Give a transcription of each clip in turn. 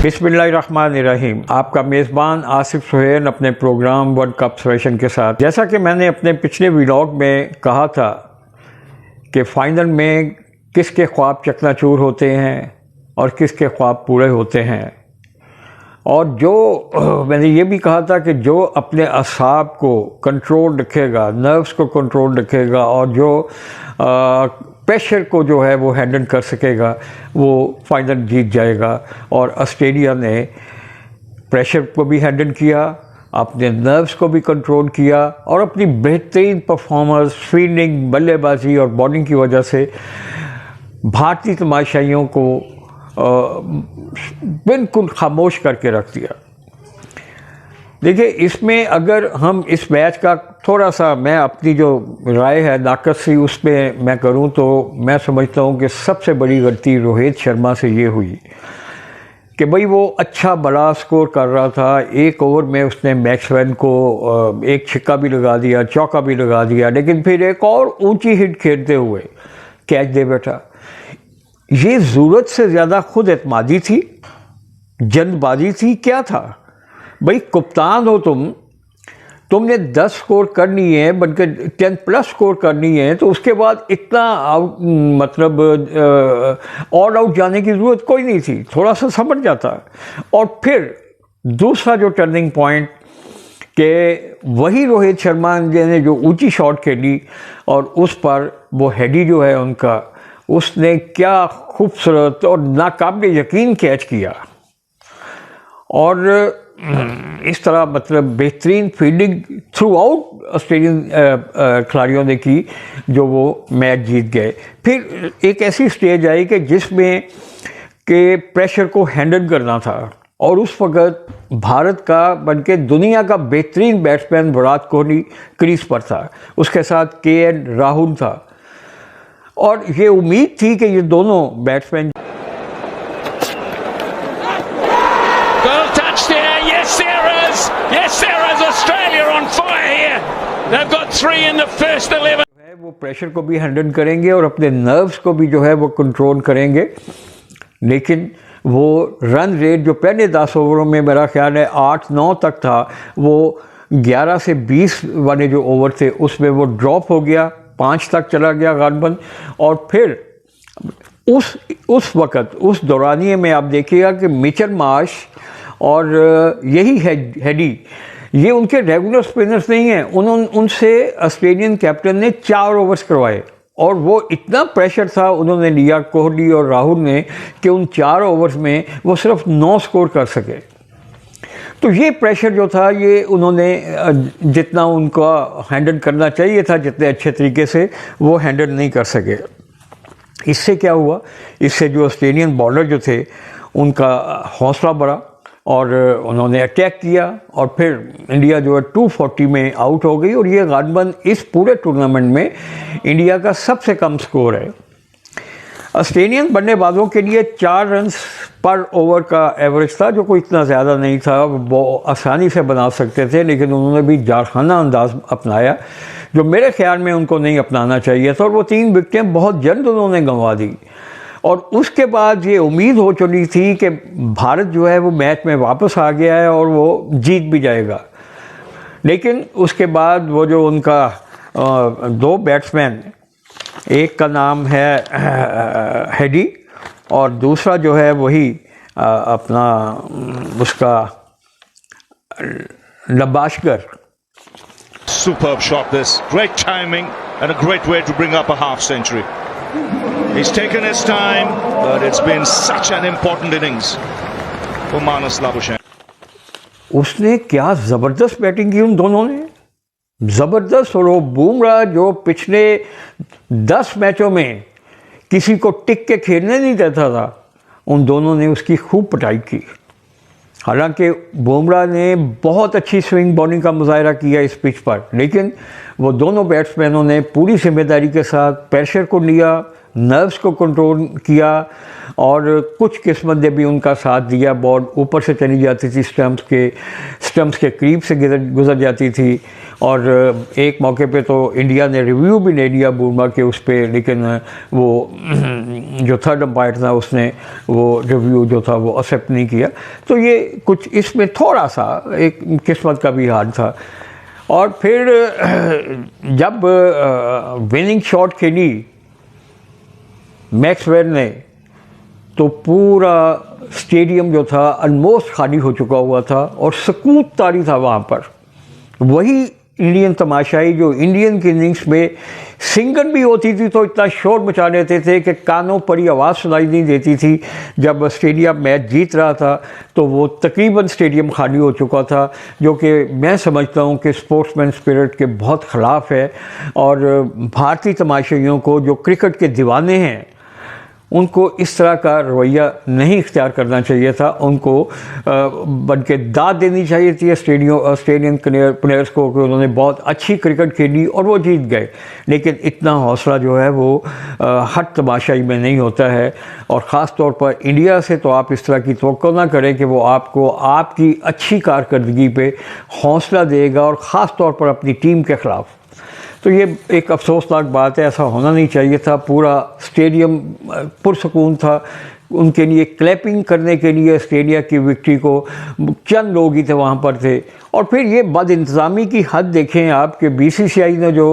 बिस्मिल्लाहिर्रहमानिर्रहीम। आपका मेज़बान आसिफ सुहेल अपने प्रोग्राम वर्ल्ड कप सेशन के साथ। जैसा कि मैंने अपने पिछले व्लॉग में कहा था कि फ़ाइनल में किसके ख्वाब चकनाचूर होते हैं और किसके ख्वाब पूरे होते हैं, और जो मैंने ये भी कहा था कि जो अपने असाब को कंट्रोल रखेगा, नर्व्स को कंट्रोल रखेगा और जो प्रेशर को जो है वो हैंडल कर सकेगा वो फाइनल जीत जाएगा। और ऑस्ट्रेलिया ने प्रेशर को भी हैंडल किया, अपने नर्व्स को भी कंट्रोल किया और अपनी बेहतरीन परफॉर्मेंस, फील्डिंग, बल्लेबाजी और बॉलिंग की वजह से भारतीय तमाशाइयों को बिल्कुल खामोश करके रख दिया। देखिए, इसमें अगर हम इस मैच का थोड़ा सा, मैं अपनी जो राय है नाकस सी उस पर मैं करूं तो मैं समझता हूं कि सबसे बड़ी गलती रोहित शर्मा से ये हुई कि भाई वो अच्छा बड़ा स्कोर कर रहा था, एक ओवर में उसने मैक्सवेल को एक छिक्का भी लगा दिया, चौका भी लगा दिया, लेकिन फिर एक और ऊंची हिट खेलते हुए कैच दे बैठा। ये ज़रूरत से ज़्यादा खुद एतमादी थी, जल्दबाजी थी, क्या था भाई? कप्तान हो तुमने 10 स्कोर करनी है, बल्कि 10+ स्कोर करनी है, तो उसके बाद इतना आउट, मतलब ऑल आउट जाने की ज़रूरत कोई नहीं थी, थोड़ा सा समझ जाता। और फिर दूसरा जो टर्निंग पॉइंट कि वही रोहित शर्मा ने जो ऊंची शॉट खेली और उस पर वो हेडी जो है उनका, उसने क्या खूबसूरत और नाकाबिल यकीन कैच किया। और इस तरह मतलब बेहतरीन फील्डिंग थ्रू आउट ऑस्ट्रेलियन खिलाड़ियों ने की जो वो मैच जीत गए। फिर एक ऐसी स्टेज आई कि जिसमें के प्रेशर को हैंडल करना था और उस वक्त भारत का बल्कि दुनिया का बेहतरीन बैट्समैन विराट कोहली क्रीज पर था, उसके साथ KL राहुल था और ये उम्मीद थी कि ये दोनों बैट्समैन वो प्रेशर को भी हैंडल करेंगे और अपने नर्व्स को भी जो है वो कंट्रोल करेंगे। लेकिन वो रन रेट जो पहले 10 ओवरों में मेरा ख्याल है 8-9 तक था, वो 11 से 20 वाले जो ओवर थे उसमें वो ड्रॉप हो गया, 5 तक चला गया गालबन। और फिर उस वक़्त उस दौरानिए में आप देखिएगा कि मिचेल मार्श और यही हेडी, ये उनके रेगुलर स्पिनर्स नहीं हैं। उनसे ऑस्ट्रेलियन कैप्टन ने 4 ओवर्स करवाए और वो इतना प्रेशर था उन्होंने लिया, कोहली और राहुल ने, कि उन 4 ओवर्स में वो सिर्फ 9 स्कोर कर सके। तो ये प्रेशर जो था ये उन्होंने जितना उनका हैंडल करना चाहिए था, जितने अच्छे तरीके से, वो हैंडल नहीं कर सके। इससे क्या हुआ, इससे जो ऑस्ट्रेलियन बॉलर जो थे उनका हौसला बढ़ा और उन्होंने अटैक किया और फिर इंडिया जो है 240 में आउट हो गई और ये गालिबन इस पूरे टूर्नामेंट में इंडिया का सबसे कम स्कोर है। ऑस्ट्रेलियन बल्लेबाजों के लिए 4 रन पर ओवर का एवरेज था, जो कोई इतना ज़्यादा नहीं था, वो आसानी से बना सकते थे, लेकिन उन्होंने भी जारखाना अंदाज अपनाया जो मेरे ख्याल में उनको नहीं अपनाना चाहिए था और वो 3 विकेटें बहुत जल्द उन्होंने गंवा दी। और उसके बाद ये उम्मीद हो चुकी थी कि भारत जो है वो मैच में वापस आ गया है और वो जीत भी जाएगा। लेकिन उसके बाद वो जो उनका 2 बैट्समैन, एक का नाम है हेडी और दूसरा जो है वही अपना उसका लबाशकर। Superb shot this, great timing and a great way to bring up a half century. He's taken his time, but it's been such an important innings for Marnus Labuschagne. उसने क्या ज़बरदस्त बैटिंग की उन दोनों ने, ज़बरदस्त। और वो बुमराह जो पिछले 10 मैचों में किसी को टिक के खेलने नहीं देता था, उन दोनों ने उसकी खूब पिटाई की। हालांकि बुमराह ने बहुत अच्छी स्विंग बॉलिंग का मुजाहरा किया इस पिच पर, लेकिन वो दोनों बैट्समैनों ने पूरी जिम्मेदारी के साथ प्रेशर को लिया, नर्व्स को कंट्रोल किया और कुछ किस्मत ने भी उनका साथ दिया। बॉल ऊपर से चली जाती थी, स्टम्प्स के करीब से गुजर जाती थी और एक मौके पे तो इंडिया ने रिव्यू भी ले लिया बुमराह के उस पर, लेकिन वो जो थर्ड अंपायर था उसने वो रिव्यू जो था वो एक्सेप्ट नहीं किया। तो ये कुछ इसमें थोड़ा सा एक किस्मत का भी हाथ था। और फिर जब विनिंग शॉट खेली मैक्सवेल ने तो पूरा स्टेडियम जो था ऑलमोस्ट खाली हो चुका हुआ था और सकूत तारी था वहाँ पर। वही इंडियन तमाशाई जो इंडियन की इनिंग्स में सिंगल भी होती थी तो इतना शोर मचा लेते थे कि कानों पर ही आवाज़ सुनाई नहीं देती थी। जब ऑस्ट्रेलिया मैच जीत रहा था तो वो तकरीबन स्टेडियम खाली हो चुका था, जो कि मैं समझता हूँ कि स्पोर्ट्समैन स्पिरिट के बहुत ख़िलाफ़ है। और भारतीय तमाशाइयों को जो क्रिकेट के दीवाने हैं उनको इस तरह का रवैया नहीं इख्तियार करना चाहिए था। उनको बल्कि दाद देनी चाहिए थी ऑस्ट्रेलियन प्लेयर्स को कि उन्होंने बहुत अच्छी क्रिकेट खेली और वो जीत गए। लेकिन इतना हौसला जो है वो हर तमाशाई में नहीं होता है, और ख़ास तौर पर इंडिया से तो आप इस तरह की तवक्को ना करें कि वो आपको आपकी अच्छी कारकर्दगी पे हौसला देगा, और ख़ास तौर पर अपनी टीम के ख़िलाफ़। तो ये एक अफसोसनाक बात है, ऐसा होना नहीं चाहिए था। पूरा स्टेडियम पुरसकून था, उनके लिए क्लैपिंग करने के लिए ऑस्ट्रेलिया की विक्ट्री को चंद लोग ही थे वहाँ पर थे। और फिर ये बदइंतज़ामी की हद देखें आप कि BCCI ने जो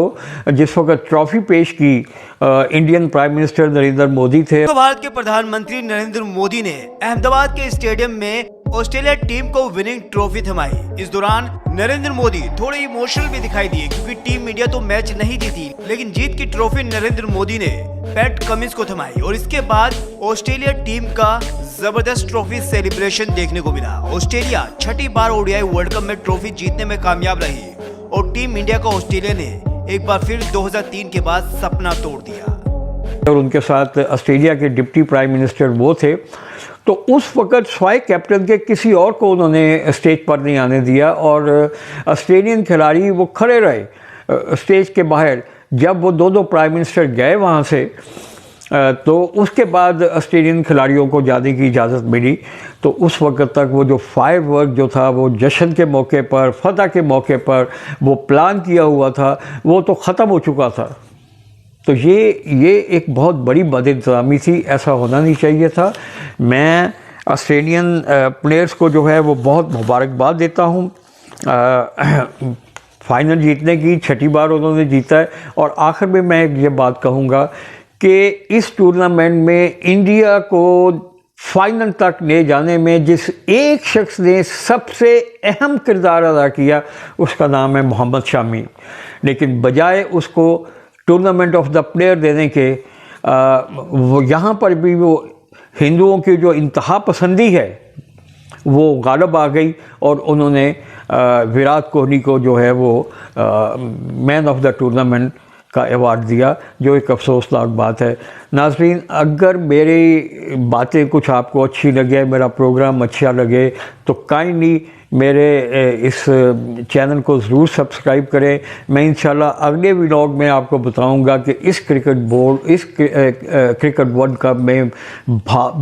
जिस वक्त ट्रॉफ़ी पेश की, Indian prime minister Narendra Modi थे। तो भारत के प्रधानमंत्री नरेंद्र मोदी ने अहमदाबाद के स्टेडियम में ऑस्ट्रेलिया टीम को विनिंग ट्रॉफी थमाई। इस दौरान नरेंद्र मोदी थोड़े इमोशनल भी दिखाई दिए, क्योंकि टीम इंडिया तो मैच नहीं जीती, लेकिन जीत की ट्रॉफी नरेंद्र मोदी ने पैट कमिंस को थमाई। और इसके बाद ऑस्ट्रेलिया टीम का जबरदस्त ट्रॉफी सेलिब्रेशन देखने को मिला। ऑस्ट्रेलिया छठी बार ODI वर्ल्ड कप में ट्रॉफी जीतने में कामयाब रही और टीम इंडिया का ऑस्ट्रेलिया ने एक बार फिर 2003 के बाद सपना तोड़ दिया। और उनके साथ ऑस्ट्रेलिया के डिप्टी प्राइम मिनिस्टर वो थे, तो उस वक़्त स्वाय कैप्टन के किसी और को उन्होंने स्टेज पर नहीं आने दिया और ऑस्ट्रेलियन खिलाड़ी वो खड़े रहे स्टेज के बाहर। जब वो दो प्राइम मिनिस्टर गए वहाँ से, तो उसके बाद ऑस्ट्रेलियन खिलाड़ियों को जाने की इजाज़त मिली। तो उस वक्त तक वो जो फायर वर्क जो था वो जश्न के मौके पर, फतह के मौके पर वो प्लान किया हुआ था, वो तो ख़त्म हो चुका था। तो ये एक बहुत बड़ी बदइंतज़ामी थी, ऐसा होना नहीं चाहिए था। मैं ऑस्ट्रेलियन प्लेयर्स को जो है वो बहुत मुबारकबाद देता हूँ। फाइनल जीतने की छठी बार उन्होंने जीता है। और आखिर में मैं ये बात कहूँगा कि इस टूर्नामेंट में इंडिया को फाइनल तक ले जाने में जिस एक शख्स ने सबसे अहम किरदार अदा किया उसका नाम है मोहम्मद शामी। लेकिन बजाय उसको टूर्नामेंट ऑफ द प्लेयर देने के, वो यहाँ पर भी वो हिंदुओं की जो इंतहा पसंदी है वो गालिब आ गई और उन्होंने विराट कोहली को जो है वो मैन ऑफ द टूर्नामेंट का अवार्ड दिया, जो एक अफसोसनाक बात है। नाज़रीन, अगर मेरी बातें कुछ आपको अच्छी लगे, मेरा प्रोग्राम अच्छा लगे, तो काइंडली मेरे इस चैनल को ज़रूर सब्सक्राइब करें। मैं इंशाल्लाह अगले व्लॉग में आपको बताऊंगा कि इस क्रिकेट वर्ल्ड कप में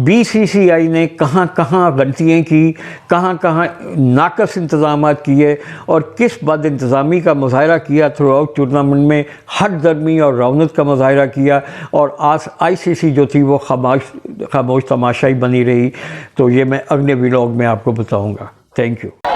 BCCI ने कहाँ कहाँ गलतियाँ की, कहाँ कहाँ नाकस इंतज़ाम किए और किस बद इंतज़ामी का मुज़ाहरा किया थ्रू आउट टूर्नामेंट में, हर दर्मी और रौनक का मुज़ाहरा किया। और आज ICC जो थी वो खामोश तमाशाई बनी रही। तो ये मैं अगले व्लॉग में आपको बताऊँगा। Thank you.